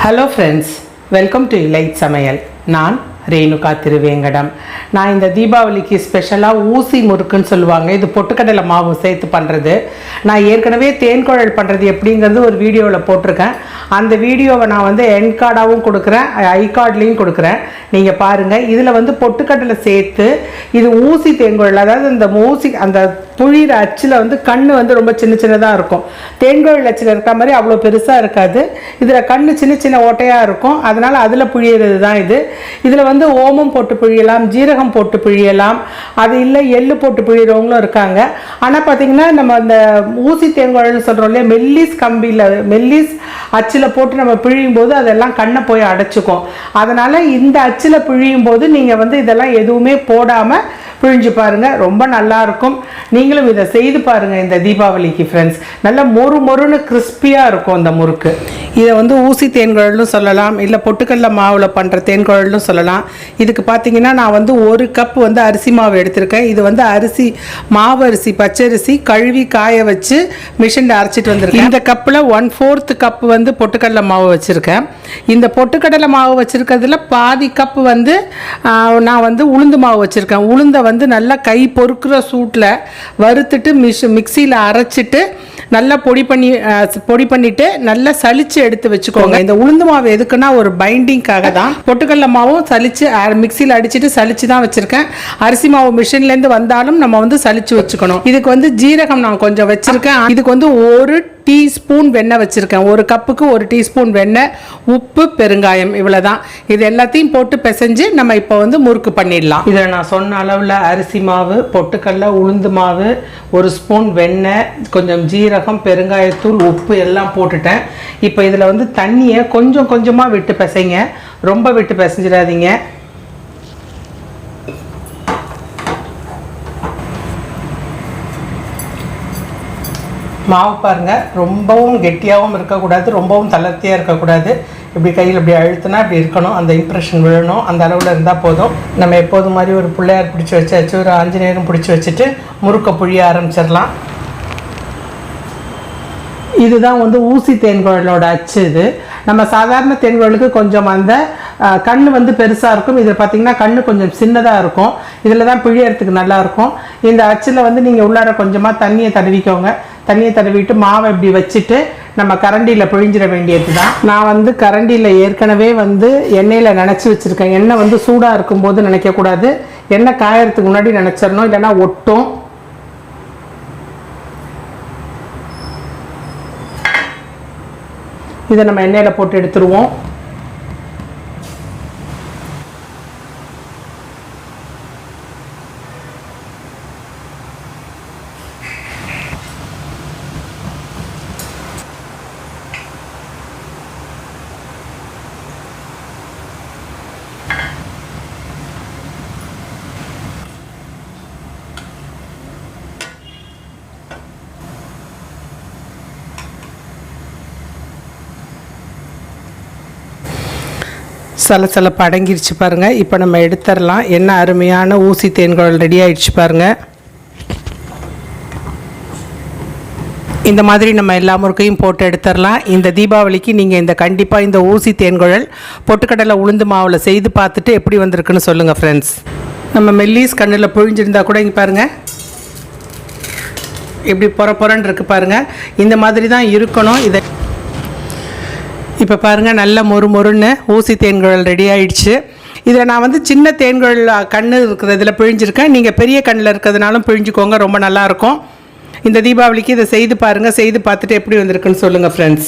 Hello friends, welcome to Elite Samayal. நான் ரேணுகா திருவேங்கடம். நான் இந்த தீபாவளிக்கு ஸ்பெஷலாக ஊசி முறுக்குன்னு சொல்லுவாங்க. இது பொட்டுக்கடலை மாவு சேர்த்து பண்ணுறது. நான் ஏற்கனவே தேன்குழல் பண்ணுறது எப்படிங்கிறது ஒரு வீடியோவில் போட்டிருக்கேன். அந்த வீடியோவை நான் வந்து எண்ட் கார்டாகவும் கொடுக்குறேன், ஐ கார்ட்லேயும் கொடுக்குறேன். நீங்கள் பாருங்கள். இதில் வந்து பொட்டுக்கடலை சேர்த்து இது ஊசி தேன்குழல், அதாவது இந்த ஊசி அந்த புழிகிற அச்சில் வந்து கண் வந்து ரொம்ப சின்ன சின்னதாக இருக்கும். தேன்குழல் அச்சில் இருக்கிற மாதிரி அவ்வளோ பெருசாக இருக்காது. இதில் கண் சின்ன சின்ன ஓட்டையாக இருக்கும். அதனால் அதில் புழியிறது தான் இது. இதில் வந்து ஓமம் போட்டு பிழியலாம், ஜீரகம் போட்டு பிழியலாம், அது இல்லை எள்ளு போட்டு பிழிகிறவங்களும் இருக்காங்க. ஆனால் பார்த்திங்கன்னா நம்ம அந்த ஊசி தேன்குழல்னு சொல்கிறோம் இல்லையா, மெல்லிஸ் அச்சில் போட்டு நம்ம பிழியும் போது அதெல்லாம் கண்ணை போய் அடைச்சிக்கும். அதனால் இந்த அச்சில் பிழியும் போது நீங்கள் வந்து இதெல்லாம் எதுவுமே போடாமல் பிழிஞ்சு பாருங்கள், ரொம்ப நல்லாயிருக்கும். நீங்களும் இதை செய்து பாருங்கள் இந்த தீபாவளிக்கு ஃப்ரெண்ட்ஸ். நல்லா மொறுன்னு கிறிஸ்பியாக இருக்கும் இந்த முறுக்கு. இதை வந்து ஊசி தேன்குழல்னு சொல்லலாம், இல்லை பொட்டுக்கடலை மாவில் பண்ணுற தேன்குழல்னு சொல்லலாம். இதுக்கு பார்த்தீங்கன்னா நான் வந்து 1 கப் வந்து அரிசி மாவு எடுத்திருக்கேன். இது வந்து மாவு அரிசி பச்சரிசி கழுவி காய வச்சு மிஷினில் அரைச்சிட்டு வந்திருக்கேன். இந்த கப்பில் 1/4 கப் வந்து பொட்டுக்கடலை மாவு வச்சுருக்கேன். இந்த பொட்டுக்கடலை மாவு வச்சுருக்கிறதுல பாதி கப் வந்து நான் வந்து உளுந்து மாவு வச்சுருக்கேன். உளுந்தை வந்து நல்லா கை பொறுக்கிற சூட்டில் வறுத்துட்டு மிக்சியில் அரைச்சிட்டு நல்லா பொடி பண்ணிட்டு நல்லா சலிச்சு எடுத்து வச்சுக்கோங்க. இந்த உளுந்து மாவு எதுக்குன்னா ஒரு பைண்டிங்காக தான். பொட்டுக்கடலை மாவும் சலிச்சு மிக்சியில் அடிச்சுட்டு சலிச்சு தான் வச்சுருக்கேன். அரிசி மாவு மிஷின்லேருந்து வந்தாலும் நம்ம வந்து சலிச்சு வச்சுக்கணும். இதுக்கு வந்து ஜீரகம் நான் கொஞ்சம் வச்சுருக்கேன். இதுக்கு வந்து 1 டீஸ்பூன் வெண்ணெய் வச்சுருக்கேன். 1 கப்புக்கு 1 டீஸ்பூன் வெண்ணெய், உப்பு, பெருங்காயம், இவ்வளோதான். இது எல்லாத்தையும் போட்டு பிசைஞ்சு நம்ம இப்போ வந்து முறுக்கு பண்ணிடலாம். இதில் நான் சொன்ன அளவில் அரிசி மாவு, பொட்டுக்கடலை, உளுந்து மாவு, 1 ஸ்பூன் வெண்ணெய், கொஞ்சம் ஜீரகம், பெருங்காயத்தூள், உப்பு எல்லாம் போட்டுட்டேன். இப்போ இதில் வந்து தண்ணியை கொஞ்சம் கொஞ்சமாக விட்டு பிசைங்க, ரொம்ப விட்டு பிசைஞ்சிடாதீங்க. மாவு பாருங்கள், ரொம்பவும் கெட்டியாகவும் இருக்கக்கூடாது, ரொம்பவும் தளர்த்தியாக இருக்கக்கூடாது. இப்படி கையில் இப்படி அழுத்தினா இப்படி இருக்கணும், அந்த இம்ப்ரெஷன் விழணும். அந்த அளவில் இருந்தால் போதும். நம்ம எப்போது மாதிரி ஒரு பிள்ளையார் பிடிச்சி வச்சாச்சு, ஒரு ஆஞ்சநேயரும் பிடிச்சி வச்சுட்டு முறுக்க புழிய ஆரம்பிச்சிடலாம். இதுதான் வந்து ஊசி தேன்குழலோட அச்சு. இது நம்ம சாதாரண தேன்குழலுக்கு கொஞ்சம் அந்த கண் வந்து பெருசாக இருக்கும். இதில் பார்த்திங்கன்னா கண் கொஞ்சம் சின்னதாக இருக்கும். இதில் தான் பிழியறதுக்கு நல்லாயிருக்கும். இந்த அச்சில் வந்து நீங்கள் உள்ளார கொஞ்சமாக தண்ணியை தடவிக்கோங்க. தண்ணியை தடவிட்டு மாவை இப்படி வச்சுட்டு நம்ம கரண்டியில் பிழிஞ்சிட வேண்டியது தான். நான் வந்து கரண்டியில் ஏற்கனவே வந்து எண்ணெயில் நினச்சி வச்சுருக்கேன். எண்ணெய் வந்து சூடாக இருக்கும்போது நினைக்கக்கூடாது, எண்ணெய் காயறதுக்கு முன்னாடி நினச்சிடணும், இல்லைன்னா ஒட்டும். இதை நம்ம எண்ணெயில் போட்டு எடுத்துருவோம். சலசலப்பு அடங்கிருச்சு பாருங்கள். இப்போ நம்ம எடுத்துடலாம். என்ன அருமையான ஊசி தேன்குழல் ரெடி ஆகிடுச்சு பாருங்கள். இந்த மாதிரி நம்ம எல்லா முறுக்கையும் போட்டு எடுத்துடலாம். இந்த தீபாவளிக்கு நீங்கள் கண்டிப்பாக இந்த ஊசி தேன்குழல் பொட்டுக்கடலை உளுந்து மாவில் செய்து பார்த்துட்டு எப்படி வந்திருக்குன்னு சொல்லுங்கள் ஃப்ரெண்ட்ஸ். நம்ம மெல்லிஸ் கண்ணில் புழிஞ்சிருந்தா கூட இங்கே பாருங்கள், இப்படி பொறன்னு இருக்குது பாருங்கள். இந்த மாதிரி தான் இருக்கணும். இதை இப்போ பாருங்கள், நல்ல மொறுன்னு ஊசி தேன்குழல் ரெடி ஆகிடுச்சு. இதில் நான் வந்து சின்ன தேன்குழல் கண் இருக்கிறதில் பிழிஞ்சிருக்கேன். நீங்கள் பெரிய கண்ணில் இருக்கிறதுனாலும் பிழிஞ்சிக்கோங்க, ரொம்ப நல்லாயிருக்கும். இந்த தீபாவளிக்கு இதை செய்து பாருங்கள். செய்து பார்த்துட்டு எப்படி வந்திருக்குன்னு சொல்லுங்கள் ஃப்ரெண்ட்ஸ்.